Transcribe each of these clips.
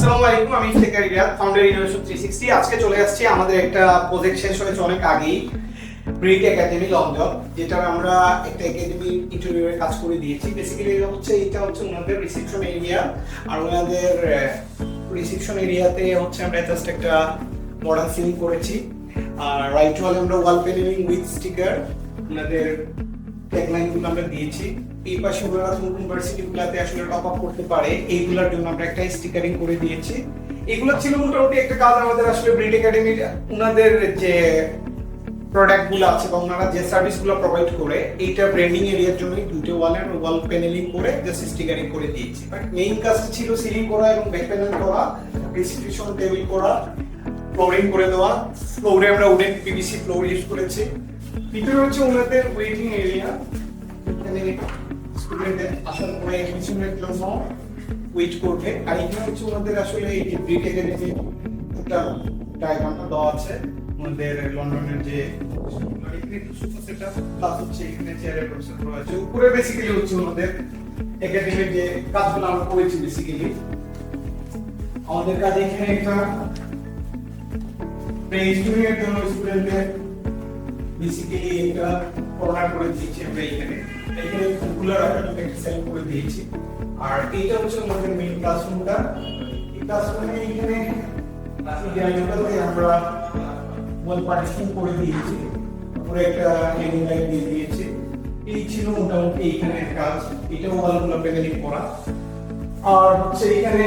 আসসালামু আলাইকুম, আমি ইফতেখার রিয়াদ, ফাউন্ডার ইনোভেশন 360। আজকে চলে আসছি আমাদের একটা প্রজেক্ট শেষ হয়েছে অনেক আগেই, ব্রিক একাডেমি লন্ডন, যেটা আমরা একটা একাডেমি ইন্টেরিয়রে কাজ করে দিয়েছি। বেসিক্যালি এটা হচ্ছে ওনাদের রিসেপশন এরিয়া। আর ওনাদের রিসেপশন এরিয়াতে হচ্ছে আমরা জাস্ট একটা মডার্ন সিলিং করেছি। আর রাইট ওয়ালে আমরা ওয়াল প্যানেলিং উইথ স্টিকার ওনাদের ট্যাগলাইনগুলো আমরা দিয়েছি। এই পাশে ওরা ইউনিভার্সিটিগুলোতে আসলে টপ আপ করতে পারে, এইগুলোর জন্য আমরা একটা স্টিকারিং করে দিয়েছি। এগুলো ছিল মোটামুটি একটা কাজ আমাদের আসলে ব্রিড একাডেমির ওনাদের যে প্রোডাক্টগুলো আছে বা ওনারা যে সার্ভিসগুলো প্রোভাইড করে, এইটা ব্র্যান্ডিং এরিয়ার জন্য দুটো ওয়াল প্যানেলিং করে জাস্ট স্টিকারিং করে দিয়েছি। বাট মেইন কাজটা ছিল সিলিং করা এবং ব্যাক প্যানেল করা, রিসিপশন টেবিল করা, ফ্লোরিং করে দেওয়া। ফ্লোরে আমরা উডেন পিভিসি ফ্লোর ইউজ করেছি। ভিতরে হচ্ছে ওনাদের ওয়েটিং এরিয়া, এখানে স্টুডেন্টদের আসার পরে এডমিশনের জন্য ওয়েট করবে। আর এখানে হচ্ছে ওনাদের আসলে এই যে ব্রিক একাডেমি একটা ডায়াগ্রামটা দেওয়া আছে আমাদের লন্ডনের যে সেটা প্লাস হচ্ছে এখানে চেয়ারের প্রসেস রয়েছে। উপরে বেসিক্যালি হচ্ছে ওনাদের একাডেমির যে কাজগুলো আমরা করেছি। বেসিক্যালি আমাদের কাজ এখানে একটা প্রেস্টুডিওর জন্য স্টুডেন্টদের বেসিক্যালি একটা কর্নার করে দিয়েছি আমরা এখানে কুলার একটা সেল করে দিয়েছি। আর এইটা হচ্ছে আমাদের মেইন ক্লাসরুমটা। এই ক্লাসরুমে এখানে জায়গাটাতে আমরা ওয়াল পার্টিশন করে দিয়েছি, তারপরে একটা হ্যাঙ্গিং লাইট দিয়ে দিয়েছি। এই ছিল মোটামুটি এখানে কাজ। এটাও ওয়ালগুলো প্যানেলিং করা। আর হচ্ছে এখানে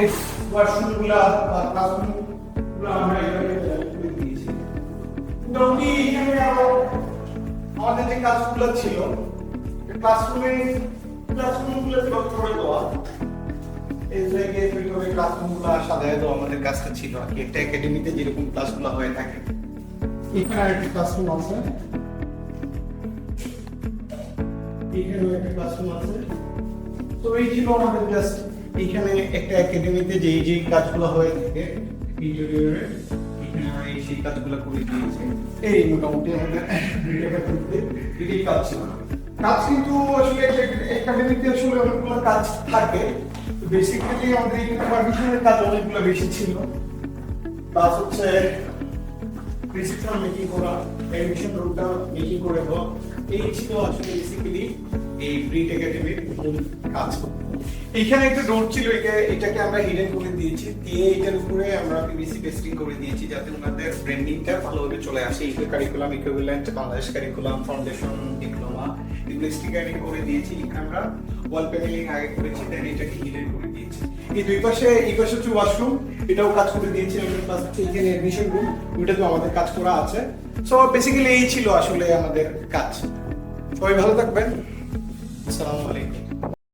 ওয়াশরুমগুলো বা ক্লাসরুমগুলো আমরা এখানে করে দিয়েছি। মোটামুটি এখানে আরো আমাদের যে কাজগুলো ছিল ক্লাসরুমগুলো ব্লক করে দেওয়া, এই জায়গায় এইভাবে ক্লাসরুমগুলো সাজায় দেওয়া আমাদের কাজটা ছিল আর কি। একটা একাডেমিতে যেরকম ক্লাসগুলো হয়ে থাকে, এখানে একটা ক্লাসরুম আছে, এখানে একটা ক্লাসরুম আছে। তো এই ছিল আমাদের জাস্ট এখানে একটা একাডেমিতে যেই কাজগুলো হয়ে থাকে ইন্টেরিয়রে, এখানে আমরা সেই কাজগুলো করে দিয়েছি। এই মোটামুটি আমাদের এটাই কাজ ছিল। কাজ কিন্তু আসলে একাডেমিতে আসলে অনেকগুলো কাজ থাকে। বেসিক্যালি আমাদের এখানে পারমিশনের কাজ অনেকগুলো বেশি ছিল। প্লাস হচ্ছে রিসিপশন মেকিং করা, এডমিশন রুটটা মেকিং করে দেওয়া, এই ছিল আসলে বেসিক্যালি এই ব্রিড একাডেমির মূল কাজ। এইখানে একটা ডোর ছিল, এটাকে আমরা হিডেন করে দিয়েছি, দিয়ে এটার উপরে আমরা পিভিসি পেস্টিং করে দিয়েছি যাতে ওনাদের ব্র্যান্ডিংটা ভালোভাবে চলে আসে। Eco curriculum, equivalent, Bangladesh curriculum, foundation, diploma, এগুলো স্টিকারিং করে দিয়েছি। এখানে আমরা ওয়াল প্যানেলিং আগে করেছি, দেন এটাকে হিডেন করে দিয়েছি। এই দুই পাশে, এই পাশে হচ্ছে ওয়াশরুম, এটাও কাজ করে দিয়েছি। প্লাস হচ্ছে এখানে এডমিশন রুম, ওইটাতেও আমাদের কাজ করা আছে। সো বেসিক্যালি এই ছিল আসলে আমাদের কাজ। সবাই ভালো থাকবেন। আসসালামু আলাইকুম।